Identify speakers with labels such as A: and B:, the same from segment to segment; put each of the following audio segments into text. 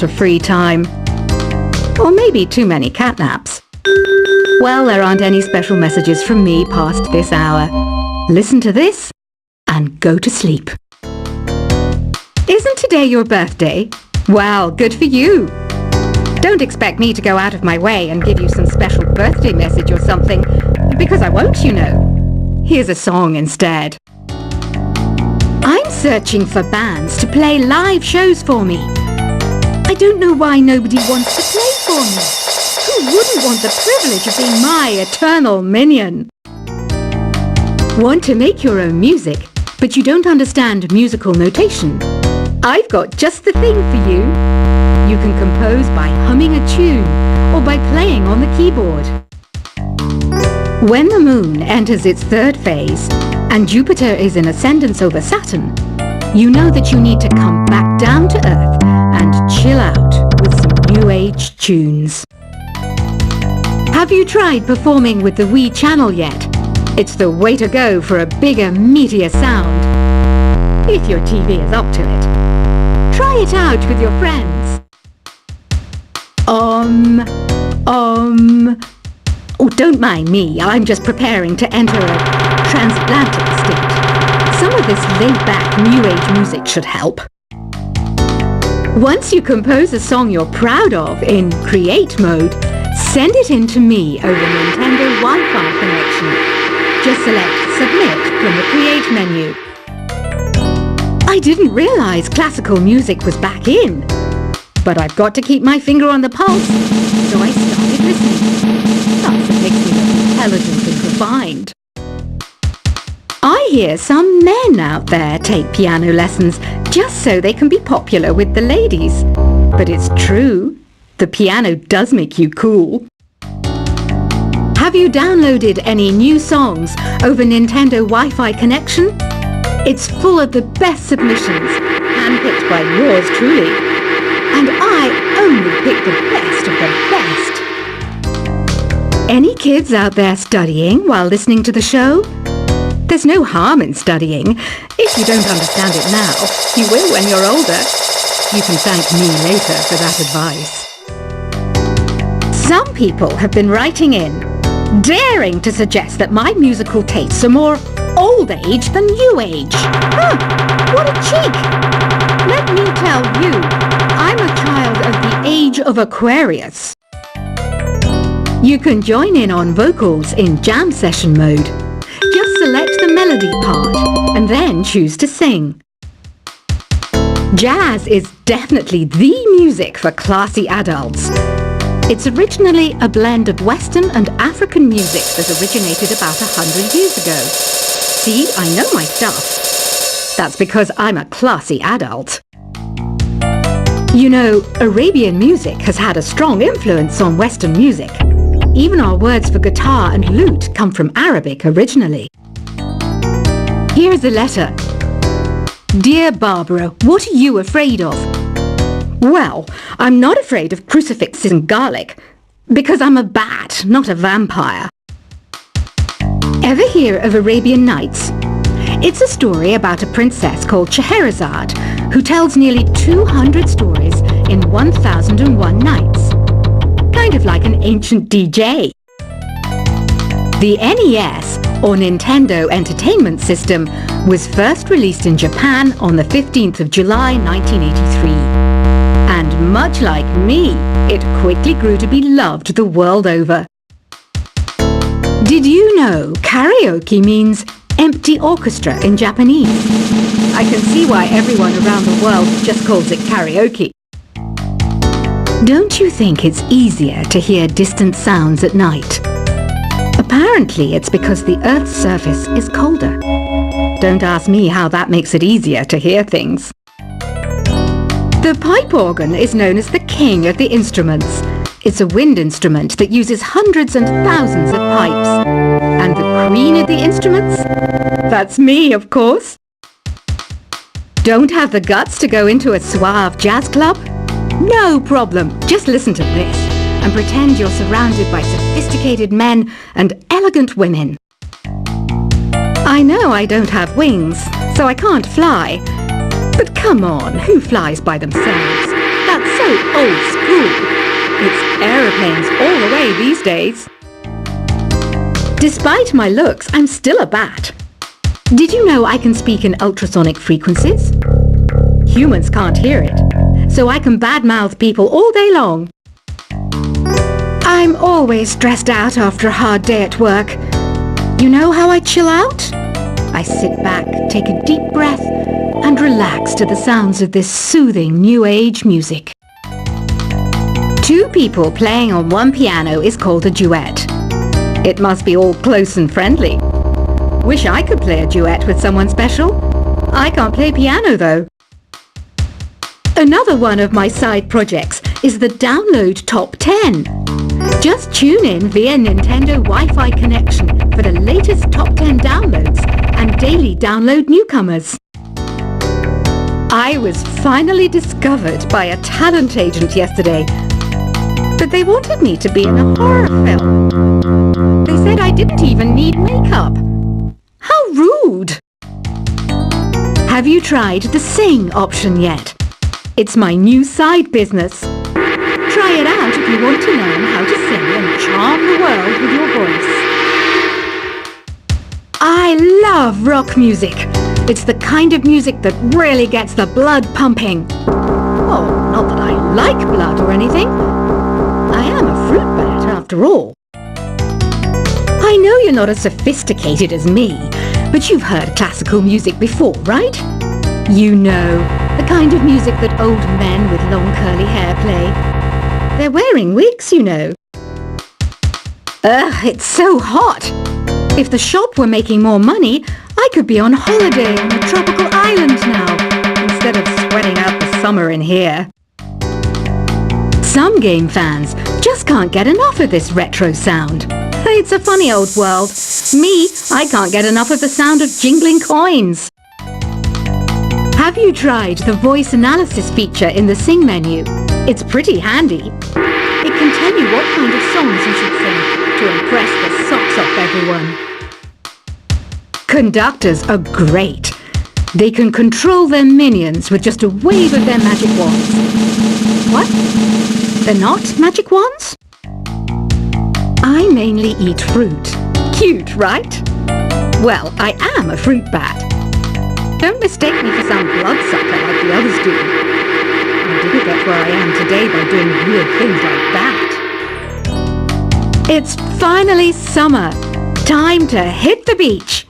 A: lot of free time. Or maybe too many catnaps. Well, there aren't any special messages from me past this hour. Listen to this and go to sleep. Isn't today your birthday? Well, good for you. Don't expect me to go out of my way and give you some special birthday message or something, because I won't, you know. Here's a song instead. I'm searching for bands to play live shows for me. I don't know why nobody wants to play for me. Who wouldn't want the privilege of being my eternal minion? Want to make your own music, but you don't understand musical notation? I've got just the thing for you. You can compose by humming a tune or by playing on the keyboard. When the moon enters its third phase and Jupiter is in ascendance over Saturn, you know that you need to come back down to Earth and chill out with some new age tunes. Have you tried performing with the Wii channel yet? It's the way to go for a bigger, meatier sound. If your TV is up to it. Try it out with your friends. Oh, don't mind me. I'm just preparing to enter a transatlantic state. Some of this laid-back New Age music should help. Once you compose a song you're proud of in Create mode, send it in to me over Nintendo Wi-Fi connection. Just select Submit from the Create menu. I didn't realize classical music was back in. But I've got to keep my finger on the pulse, so I started listening. That's what makes me look intelligent and refined. I hear some men out there take piano lessons just so they can be popular with the ladies. But it's true, the piano does make you cool. Have you downloaded any new songs over Nintendo Wi-Fi connection? It's full of the best submissions, handpicked by yours truly. And I only pick the best of the best. Any kids out there studying while listening to the show? There's no harm in studying. If you don't understand it now, you will when you're older. You can thank me later for that advice. Some people have been writing in, daring to suggest that my musical tastes are more old age than new age. Huh, what a cheek! Let me tell you, I'm a child of the age of Aquarius. You can join in on vocals in jam session mode. Just select the melody part and then choose to sing. Jazz is definitely the music for classy adults. It's originally a blend of Western and African music that originated about 100 years ago. See, I know my stuff. That's because I'm a classy adult. You know, Arabian music has had a strong influence on Western music. Even our words for guitar and lute come from Arabic originally. Here's a letter. Dear Barbara, what are you afraid of? Well, I'm not afraid of crucifixes and garlic, because I'm a bat, not a vampire. Ever hear of Arabian Nights? It's a story about a princess called Scheherazade, who tells nearly 200 stories in 1001 nights. Kind of like an ancient DJ. The NES, or Nintendo Entertainment System, was first released in Japan on the 15th of July 1983. And much like me, it quickly grew to be loved the world over. Did you know karaoke means empty orchestra in Japanese? I can see why everyone around the world just calls it karaoke. Don't you think it's easier to hear distant sounds at night? Apparently it's because the Earth's surface is colder. Don't ask me how that makes it easier to hear things. The pipe organ is known as the king of the instruments. It's a wind instrument that uses hundreds and thousands of pipes. And the queen of the instruments? That's me, of course. Don't have the guts to go into a suave jazz club? No problem. Just listen to this and pretend you're surrounded by sophisticated men and elegant women. I know I don't have wings, so I can't fly. But come on, who flies by themselves? That's so old school. It's aeroplanes all the way these days. Despite my looks, I'm still a bat. Did you know I can speak in ultrasonic frequencies? Humans can't hear it, so I can badmouth people all day long. I'm always stressed out after a hard day at work. You know how I chill out? I sit back, take a deep breath, and relax to the sounds of this soothing new age music. Two people playing on one piano is called a duet. It must be all close and friendly. Wish I could play a duet with someone special. I can't play piano though. Another one of my side projects is the Download Top 10. Just tune in via Nintendo Wi-Fi connection for the latest top 10 downloads and daily download newcomers. I was finally discovered by a talent agent yesterday, but they wanted me to be in a horror film. They said I didn't even need makeup. How rude! Have you tried the Sing option yet? It's my new side business. Try it out if you want to learn how to sing and charm the world with your voice. I love rock music. It's the kind of music that really gets the blood pumping. Oh, not that I like blood or anything. I am a fruit bat after all. I know you're not as sophisticated as me, but you've heard classical music before, right? You know, the kind of music that old men with long curly hair play. They're wearing wigs, you know. Ugh, it's so hot. If the shop were making more money, I could be on holiday on a tropical island now, instead of sweating out the summer in here. Some game fans just can't get enough of this retro sound. It's a funny old world. Me, I can't get enough of the sound of jingling coins. Have you tried the voice analysis feature in the Sing menu? It's pretty handy. It can tell you what kind of songs you should sing to impress the socks off everyone. Conductors are great. They can control their minions with just a wave of their magic wands. What? They're not magic wands? I mainly eat fruit. Cute, right? Well, I am a fruit bat. Don't mistake me for some bloodsucker like the others do. I didn't get where I am today by doing weird things like that. It's finally summer. Time to hit the beach.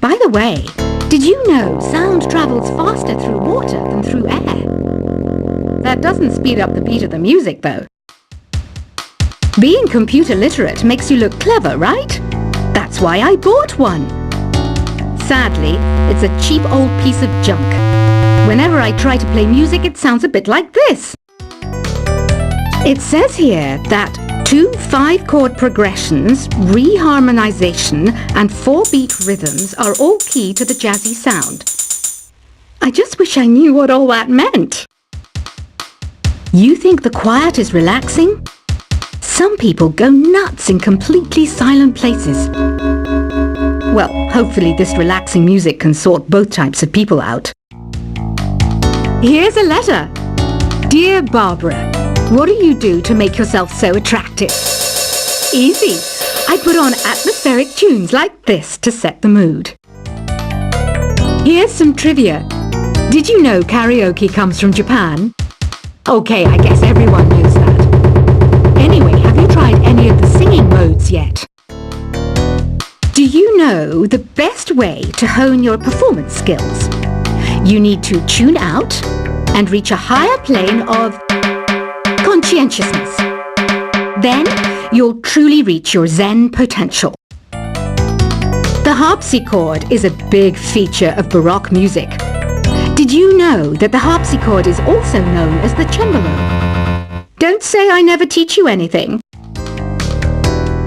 A: By the way, did you know sound travels faster through water than through air? That doesn't speed up the beat of the music, though. Being computer literate makes you look clever, right? That's why I bought one. Sadly, it's a cheap old piece of junk. Whenever I try to play music, it sounds a bit like this. It says here that 2 5-chord progressions, reharmonization, and 4-beat rhythms are all key to the jazzy sound. I just wish I knew what all that meant. You think the quiet is relaxing? Some people go nuts in completely silent places. Well, hopefully this relaxing music can sort both types of people out. Here's a letter. Dear Barbara, what do you do to make yourself so attractive? Easy. I put on atmospheric tunes like this to set the mood. Here's some trivia. Did you know karaoke comes from Japan? Okay, I guess everyone knows that. Anyway, have you tried any of the singing modes yet? Do you know the best way to hone your performance skills? You need to tune out and reach a higher plane of conscientiousness. Then you'll truly reach your Zen potential. The harpsichord is a big feature of Baroque music. Did you know that the harpsichord is also known as the cembalo? Don't say I never teach you anything.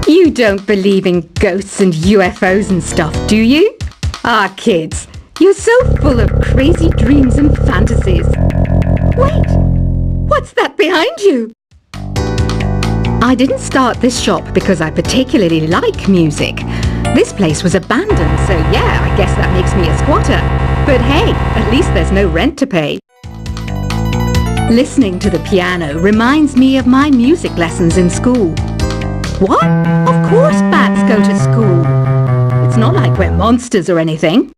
A: You don't believe in ghosts and UFOs and stuff, do you? Ah, kids, you're so full of crazy dreams and fantasies. Wait, what's that behind you? I didn't start this shop because I particularly like music. This place was abandoned, so yeah, I guess that makes me a squatter. But hey, at least there's no rent to pay. Listening to the piano reminds me of my music lessons in school. What? Of course bats go to school. It's not like we're monsters or anything.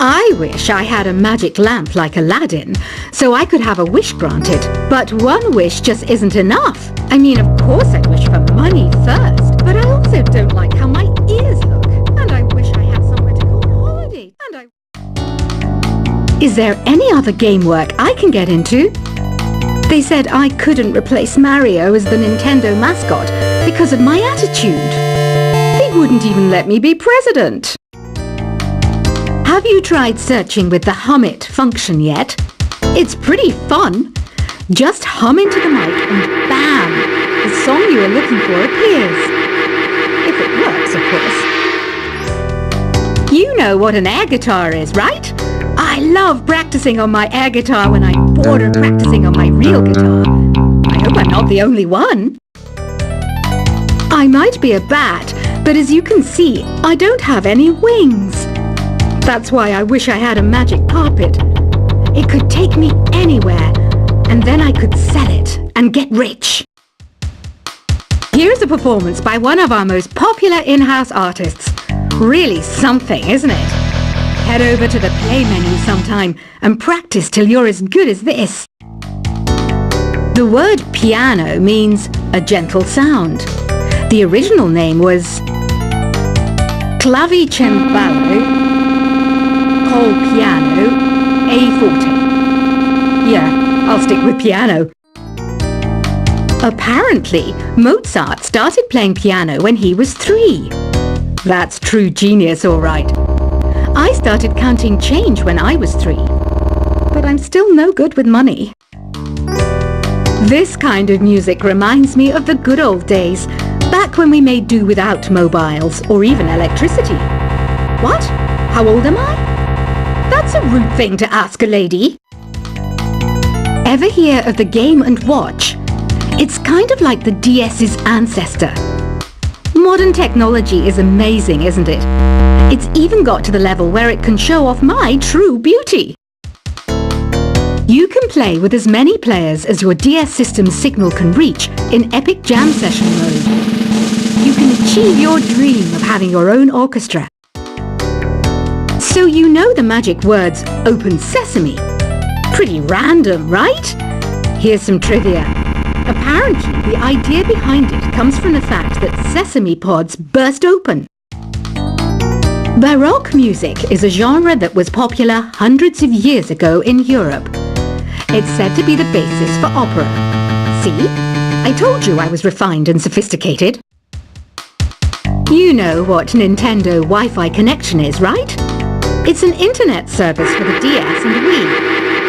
A: I wish I had a magic lamp like Aladdin, so I could have a wish granted. But one wish just isn't enough. I mean, of course I'd wish for money first, but I also don't like how my ears look. And I wish I had somewhere to go on holiday. Is there any other game work I can get into? They said I couldn't replace Mario as the Nintendo mascot because of my attitude. They wouldn't even let me be president. Have you tried searching with the hum it function yet? It's pretty fun. Just hum into the mic and bam! The song you are looking for appears. If it works, of course. You know what an air guitar is, right? I love practicing on my air guitar when I'm bored of practicing on my real guitar. I hope I'm not the only one. I might be a bat, but as you can see, I don't have any wings. That's why I wish I had a magic carpet. It could take me anywhere, and then I could sell it and get rich. Here's a performance by one of our most popular in-house artists. Really something, isn't it? Head over to the play menu sometime and practice till you're as good as this. The word piano means a gentle sound. The original name was clavicembalo col piano a forte. Yeah, I'll stick with piano. Apparently, Mozart started playing piano when he was 3. That's true genius, all right. I started counting change when I was 3, but I'm still no good with money. This kind of music reminds me of the good old days, back when we made do without mobiles or even electricity. What? How old am I? That's a rude thing to ask a lady. Ever hear of the Game & Watch? It's kind of like the DS's ancestor. Modern technology is amazing, isn't it? It's even got to the level where it can show off my true beauty. You can play with as many players as your DS system's signal can reach in epic jam session mode. You can achieve your dream of having your own orchestra. So you know the magic words "Open Sesame." Pretty random, right? Here's some trivia. Apparently, the idea behind it comes from the fact that sesame pods burst open. Baroque music is a genre that was popular hundreds of years ago in Europe. It's said to be the basis for opera. See? I told you I was refined and sophisticated. You know what Nintendo Wi-Fi connection is, right? It's an internet service for the DS and Wii,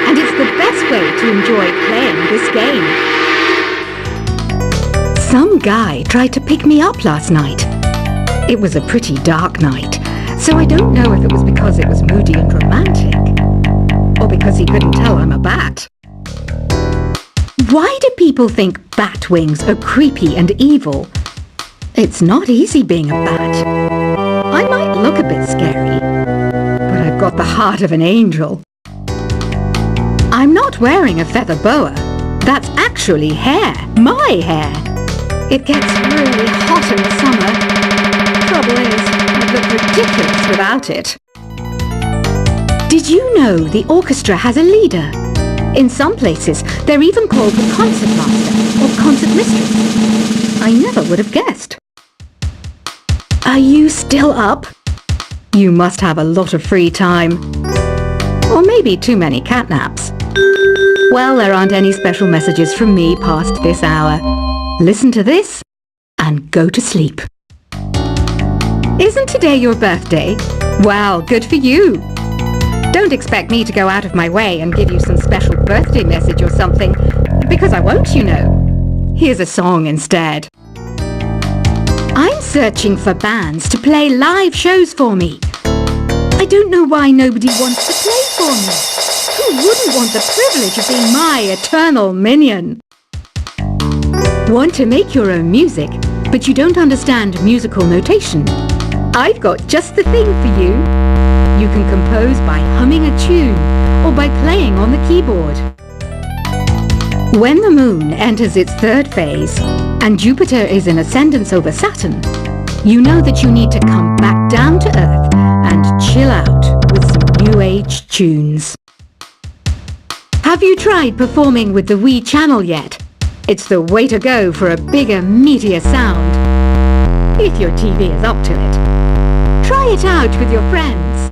A: and it's the best way to enjoy playing this game. Some guy tried to pick me up last night. It was a pretty dark night, so I don't know if it was because it was moody and romantic, or because he couldn't tell I'm a bat. Why do people think bat wings are creepy and evil? It's not easy being a bat. I might look a bit scary, but I've got the heart of an angel. I'm not wearing a feather boa. That's actually hair, my hair. It gets really hot in the summer. Trouble is, I'd look ridiculous without it. Did you know the orchestra has a leader? In some places, they're even called the concert master or concert mistress. I never would have guessed. Are you still up? You must have a lot of free time. Or maybe too many catnaps. Well, there aren't any special messages from me past this hour. Listen to this and go to sleep. Isn't today your birthday? Well, good for you. Don't expect me to go out of my way and give you some special birthday message or something, because I won't, you know. Here's a song instead. I'm searching for bands to play live shows for me. I don't know why nobody wants to play for me. Who wouldn't want the privilege of being my eternal minion? Want to make your own music, but you don't understand musical notation? I've got just the thing for you. You can compose by humming a tune or by playing on the keyboard. When the Moon enters its third phase and Jupiter is in ascendance over Saturn, you know that you need to come back down to Earth and chill out with some New Age tunes. Have you tried performing with the Wii channel yet? It's the way to go for a bigger, meatier sound. If your TV is up to it. Try it out with your friends.